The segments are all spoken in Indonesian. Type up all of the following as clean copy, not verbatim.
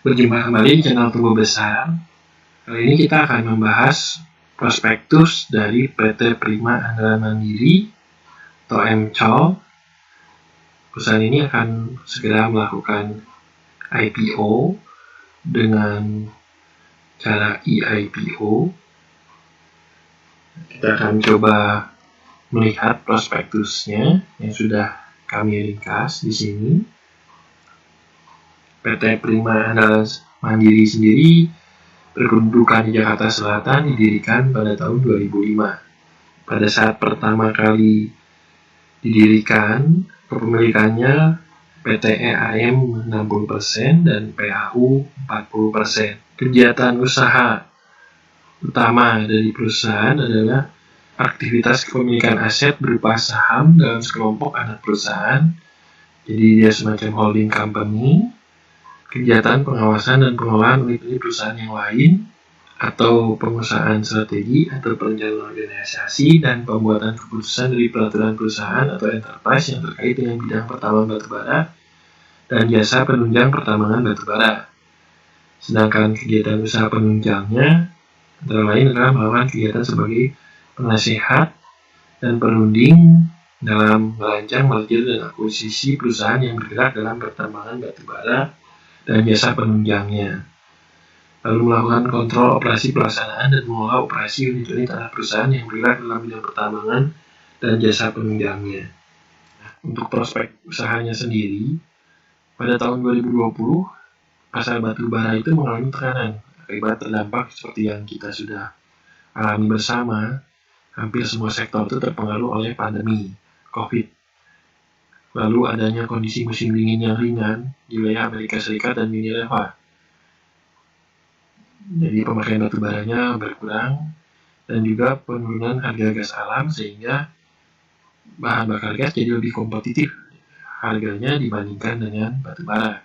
Berjumpa kembali di channel Tumbuh Besar. Kali ini kita akan membahas prospektus dari PT Prima Andalan Mandiri atau MCOL. Perusahaan ini akan segera melakukan IPO dengan cara eIPO. Kita akan coba melihat prospektusnya yang sudah kami ringkas di sini. PT Prima Andalan Mandiri sendiri berkedudukan di Jakarta Selatan, didirikan pada tahun 2005. Pada saat pertama kali didirikan, kepemilikannya PT EAM 60% dan PAU 40%. Kegiatan usaha utama dari perusahaan adalah aktivitas kepemilikan aset berupa saham dalam sekelompok anak perusahaan. Jadi dia semacam holding company. Kegiatan pengawasan dan pengelolaan unit-unit perusahaan yang lain, atau pengusahaan strategi atau perencanaan organisasi dan pembuatan keputusan dari peraturan perusahaan atau enterprise yang terkait dengan bidang pertambangan batubara dan jasa penunjang pertambangan batubara. Sedangkan kegiatan usaha penunjangnya antara lain adalah melakukan kegiatan sebagai penasehat dan penunding dalam merancang, merger, dan akuisisi perusahaan yang bergerak dalam pertambangan batubara dan jasa penunjangnya. Lalu melakukan kontrol operasi pelaksanaan dan mengelola operasi unit-unit anak perusahaan yang bergerak dalam bidang pertambangan dan jasa penunjangnya. Untuk prospek usahanya sendiri, pada tahun 2020, pasar batubara itu mengalami tekanan akibat terdampak seperti yang kita sudah alami bersama. Hampir semua sektor itu terpengaruh oleh pandemi COVID. Lalu adanya kondisi musim dingin yang ringan di wilayah Amerika Serikat dan Uni Eropa. Jadi pemakaian batubaranya berkurang dan juga penurunan harga gas alam sehingga bahan bakar gas jadi lebih kompetitif harganya dibandingkan dengan batubara.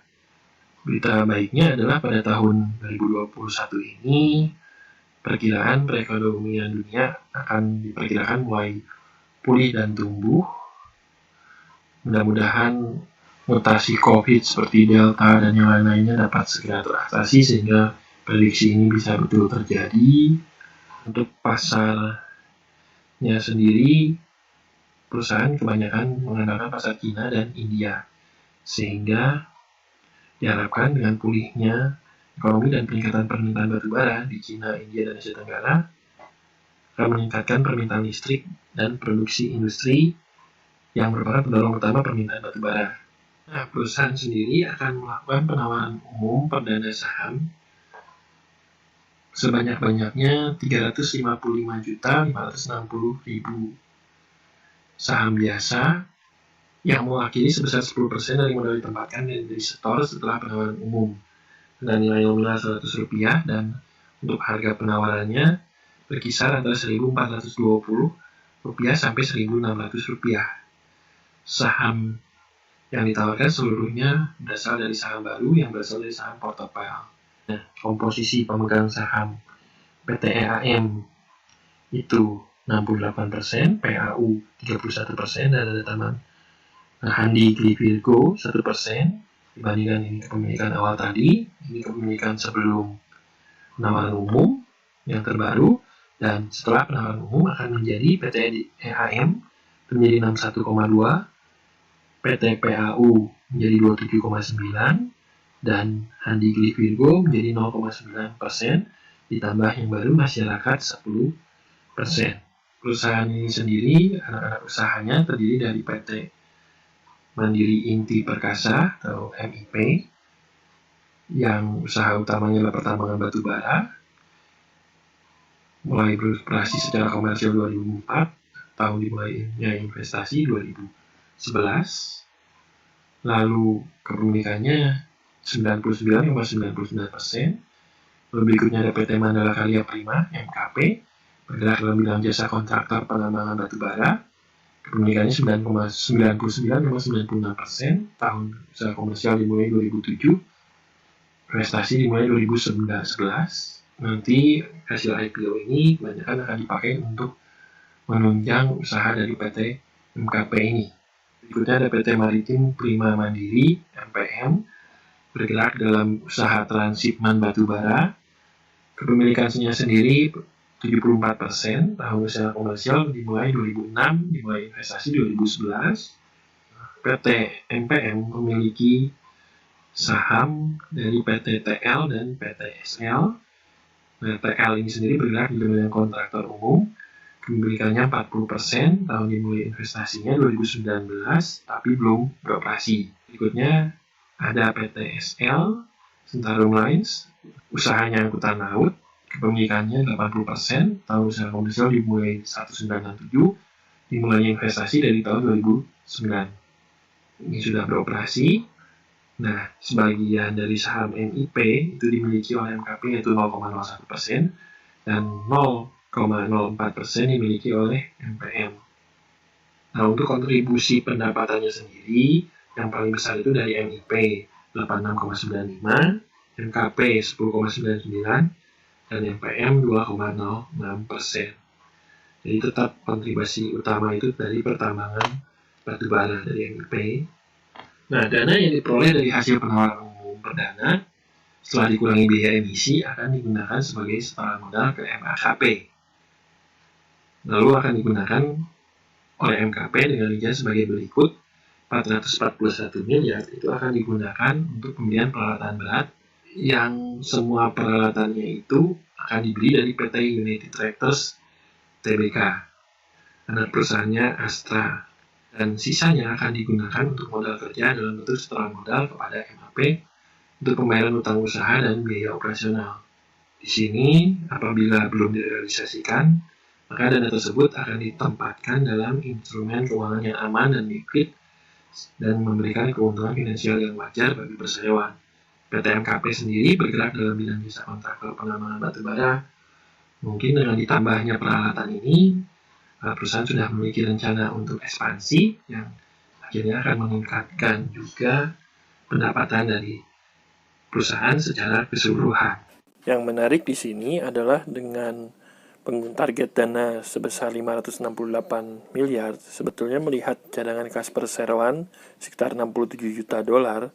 Berita baiknya adalah pada tahun 2021 ini perkiraan perekonomian dunia akan diperkirakan mulai pulih dan tumbuh. Mudah-mudahan mutasi COVID seperti Delta dan yang lain-lainnya dapat segera teratasi sehingga prediksi ini bisa betul terjadi. Untuk pasarnya sendiri, perusahaan kebanyakan mengandalkan pasar Cina dan India, sehingga diharapkan dengan pulihnya ekonomi dan peningkatan permintaan batubara di Cina, India, dan Asia Tenggara akan meningkatkan permintaan listrik dan produksi industri yang merupakan pendorong utama permintaan batubara. Nah, perusahaan sendiri akan melakukan penawaran umum perdana saham sebanyak-banyaknya 355.560.000 saham biasa yang mewakili sebesar 10% dari modal ditempatkan dari setor setelah penawaran umum dengan nilai nominal Rp100 dan untuk harga penawarannya berkisar antara Rp1.420 sampai Rp1.600. Saham yang ditawarkan seluruhnya berasal dari saham baru yang berasal dari saham portofel. Nah, komposisi pemegang saham PT EAM itu 68%, PAU 31%, dan ada tambahan Handi Virgo 1%. Dibandingkan ini kepemilikan awal tadi, ini kepemilikan sebelum penawaran umum yang terbaru, dan setelah penawaran umum akan menjadi PT EAM menjadi 61,2%, PT PAU menjadi 27,9%, dan Handi Virgo menjadi 0,9%, ditambah yang baru masyarakat 10%. Perusahaan ini sendiri, anak-anak usahanya terdiri dari PT Mandiri Inti Perkasa atau MIP, yang usaha utamanya adalah pertambangan batubara, mulai beroperasi secara komersial 2004, tahun dimulainya investasi 2011, lalu kepemilikannya 99,99%. Lalu berikutnya ada PT Mandala Karya Prima (MKP), bergerak dalam bidang jasa kontraktor pengembangan batubara. Kepemilikannya 99,96%. Tahun usaha komersial dimulai 2007, investasi dimulai 2011. Nanti hasil IPO ini kebanyakan akan dipakai untuk menunjang usaha dari PT MKP ini. Berikutnya ada PT Maritim Prima Mandiri (MPM), bergerak dalam usaha transhipment batubara. Kepemilikannya sendiri 74%, tahun usaha komersial dimulai 2006, dimulai investasi 2011. PT MPM memiliki saham dari PT TL dan PT SL. Nah, TL ini sendiri bergerak di bidang kontraktor umum, kepemilikannya 40%, tahun dimulai investasinya 2019, tapi belum beroperasi. Berikutnya ada PT SL, Centarum Lines, usahanya angkutan laut, kepemilikannya 80%, tahun usaha komersial dimulai 1967, dimulainya investasi dari tahun 2009. Ini sudah beroperasi. Nah, sebagian dari saham MIP itu dimiliki oleh MKP yaitu 0,01% dan 0,04% dimiliki oleh MPM. Nah, untuk kontribusi pendapatannya sendiri, yang paling besar itu dari MIP 86,95%, MKP 10,99%, dan MPM 2,06%. Jadi tetap kontribusi utama itu dari pertambangan batubara dari MIP. Nah, dana yang diperoleh dari hasil penawaran umum perdana setelah dikurangi biaya emisi akan digunakan sebagai setara modal ke MAKP. Lalu akan digunakan oleh MKP dengan rincian sebagai berikut. 441 miliar itu akan digunakan untuk pembelian peralatan berat yang semua peralatannya itu akan dibeli dari PT United Tractors Tbk, anak perusahaannya Astra, dan sisanya akan digunakan untuk modal kerja dalam bentuk setara modal kepada MAP untuk pembayaran utang usaha dan biaya operasional. Di sini, apabila belum direalisasikan, maka dana tersebut akan ditempatkan dalam instrumen keuangan yang aman dan liquid dan memberikan keuntungan finansial yang wajar bagi perseroan. PT MKP sendiri bergerak dalam bidang jasa kontraktor penambangan batubara. Mungkin dengan ditambahnya peralatan ini, perusahaan sudah memiliki rencana untuk ekspansi yang akhirnya akan meningkatkan juga pendapatan dari perusahaan secara keseluruhan. Yang menarik di sini adalah dengan target dana sebesar 568 miliar, sebetulnya melihat cadangan kas perseroan sekitar 67 juta dolar,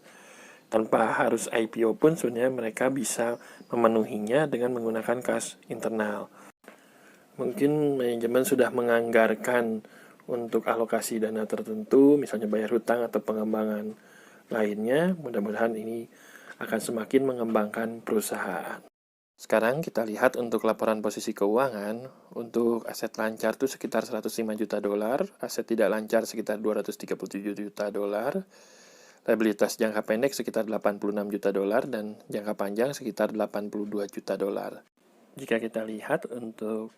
tanpa harus IPO pun sebenarnya mereka bisa memenuhinya dengan menggunakan kas internal. Mungkin manajemen sudah menganggarkan untuk alokasi dana tertentu, misalnya bayar hutang atau pengembangan lainnya. Mudah-mudahan ini akan semakin mengembangkan perusahaan. Sekarang kita lihat untuk laporan posisi keuangan. Untuk aset lancar itu sekitar 105 juta dolar, aset tidak lancar sekitar 237 juta dolar, liabilitas jangka pendek sekitar 86 juta dolar, dan jangka panjang sekitar 82 juta dolar. Jika kita lihat untuk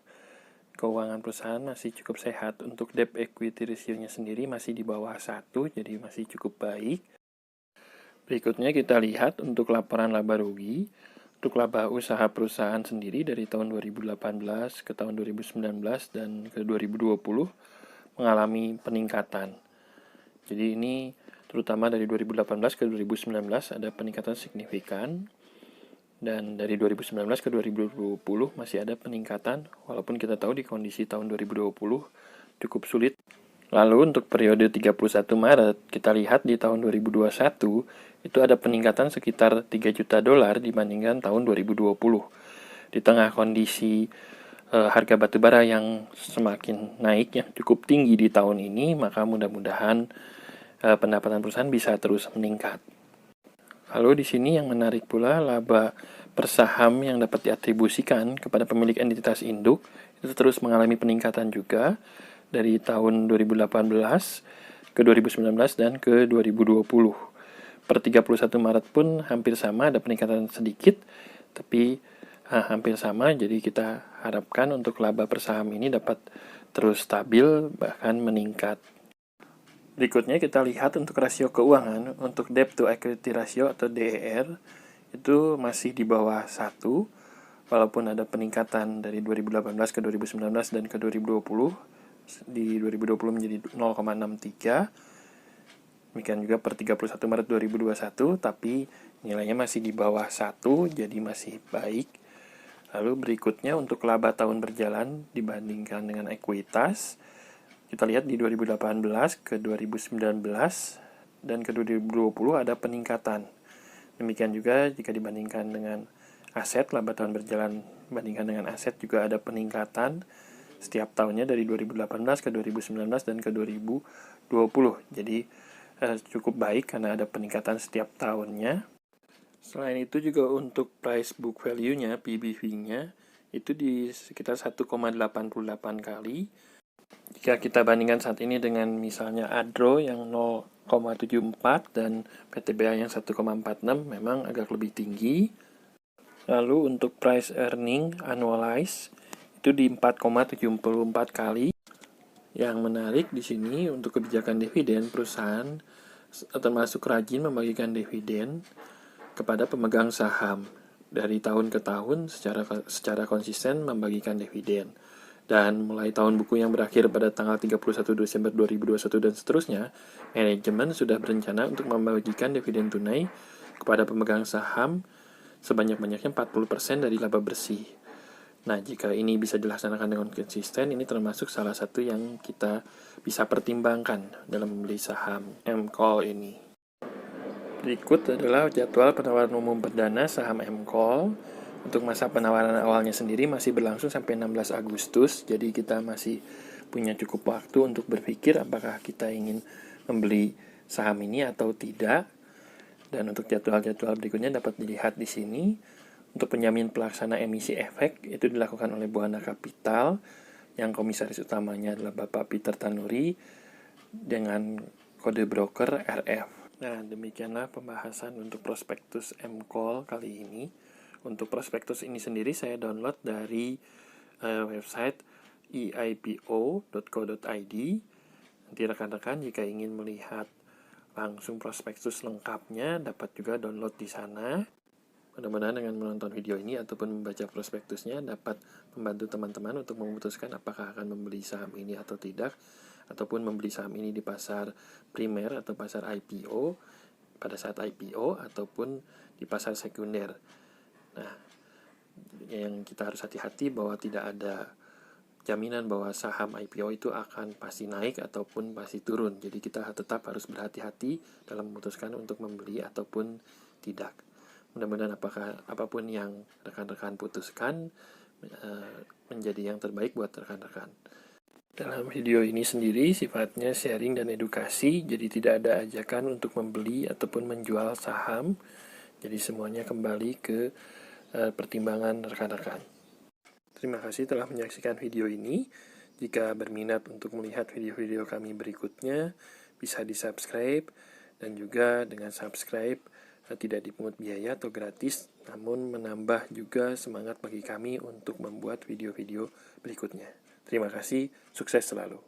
keuangan perusahaan masih cukup sehat. Untuk debt equity ratio-nya sendiri masih di bawah 1, jadi masih cukup baik. Berikutnya kita lihat untuk laporan laba rugi. Untuk laba usaha perusahaan sendiri dari tahun 2018 ke tahun 2019 dan ke 2020 mengalami peningkatan. Jadi ini terutama dari 2018 ke 2019 ada peningkatan signifikan. Dan dari 2019 ke 2020 masih ada peningkatan, walaupun kita tahu di kondisi tahun 2020 cukup sulit. Lalu untuk periode 31 Maret, kita lihat di tahun 2021 itu ada peningkatan sekitar 3 juta dolar dibandingkan tahun 2020. Di tengah kondisi harga batubara yang semakin naik, yang cukup tinggi di tahun ini, maka mudah-mudahan pendapatan perusahaan bisa terus meningkat. Lalu di sini yang menarik pula laba per saham yang dapat diatribusikan kepada pemilik entitas induk itu terus mengalami peningkatan juga dari tahun 2018 ke 2019 dan ke 2020. Per 31 Maret pun hampir sama, ada peningkatan sedikit tapi hampir sama, jadi kita harapkan untuk laba per saham ini dapat terus stabil bahkan meningkat. Berikutnya kita lihat untuk rasio keuangan. Untuk debt to equity ratio atau DER itu masih di bawah 1, walaupun ada peningkatan dari 2018 ke 2019 dan ke 2020. Di 2020 menjadi 0,63. Demikian juga per 31 Maret 2021, tapi nilainya masih di bawah 1, jadi masih baik. Lalu berikutnya untuk laba tahun berjalan dibandingkan dengan ekuitas. Kita lihat di 2018 ke 2019 dan ke 2020 ada peningkatan. Demikian juga jika dibandingkan dengan aset, laba tahun berjalan bandingkan dengan aset juga ada peningkatan setiap tahunnya dari 2018 ke 2019 dan ke 2020. Jadi cukup baik karena ada peningkatan setiap tahunnya. Selain itu juga untuk price book value-nya, PBV-nya, itu di sekitar 1,88 kali. Jika kita bandingkan saat ini dengan misalnya Adro yang 0,74 dan PTBA yang 1,46 memang agak lebih tinggi. Lalu untuk price earning annualized itu di 4,74 kali. Yang menarik di sini untuk kebijakan dividen, perusahaan termasuk rajin membagikan dividen kepada pemegang saham dari tahun ke tahun secara konsisten membagikan dividen. Dan mulai tahun buku yang berakhir pada tanggal 31 Desember 2021 dan seterusnya, manajemen sudah berencana untuk membagikan dividen tunai kepada pemegang saham sebanyak-banyaknya 40% dari laba bersih. Nah, jika ini bisa dilaksanakan dengan konsisten, ini termasuk salah satu yang kita bisa pertimbangkan dalam membeli saham MCall ini. Berikut adalah jadwal penawaran umum perdana saham MCall. Untuk masa penawaran awalnya sendiri masih berlangsung sampai 16 Agustus, jadi kita masih punya cukup waktu untuk berpikir apakah kita ingin membeli saham ini atau tidak. Dan untuk jadwal-jadwal berikutnya dapat dilihat di sini. Untuk penjamin pelaksana emisi efek itu dilakukan oleh Buana Capital yang komisaris utamanya adalah Bapak Peter Tanuri dengan kode broker RF. Nah, demikianlah pembahasan untuk prospektus MCall kali ini. Untuk prospektus ini sendiri saya download dari website eipo.co.id. Nanti rekan-rekan jika ingin melihat langsung prospektus lengkapnya dapat juga download di sana. Mudah-mudahan dengan menonton video ini ataupun membaca prospektusnya dapat membantu teman-teman untuk memutuskan apakah akan membeli saham ini atau tidak, ataupun membeli saham ini di pasar primer atau pasar IPO pada saat IPO ataupun di pasar sekunder. Nah, yang kita harus hati-hati bahwa tidak ada jaminan bahwa saham IPO itu akan pasti naik ataupun pasti turun. Jadi kita tetap harus berhati-hati dalam memutuskan untuk membeli ataupun tidak. Mudah-mudahan apapun yang rekan-rekan putuskan menjadi yang terbaik buat rekan-rekan. Dalam video ini sendiri sifatnya sharing dan edukasi, jadi tidak ada ajakan untuk membeli ataupun menjual saham. Jadi semuanya kembali ke pertimbangan rekan-rekan. Terima kasih telah menyaksikan video ini. Jika berminat untuk melihat video-video kami berikutnya, bisa di-subscribe, dan juga dengan subscribe tidak dipungut biaya atau gratis, namun menambah juga semangat bagi kami untuk membuat video-video berikutnya. Terima kasih, sukses selalu.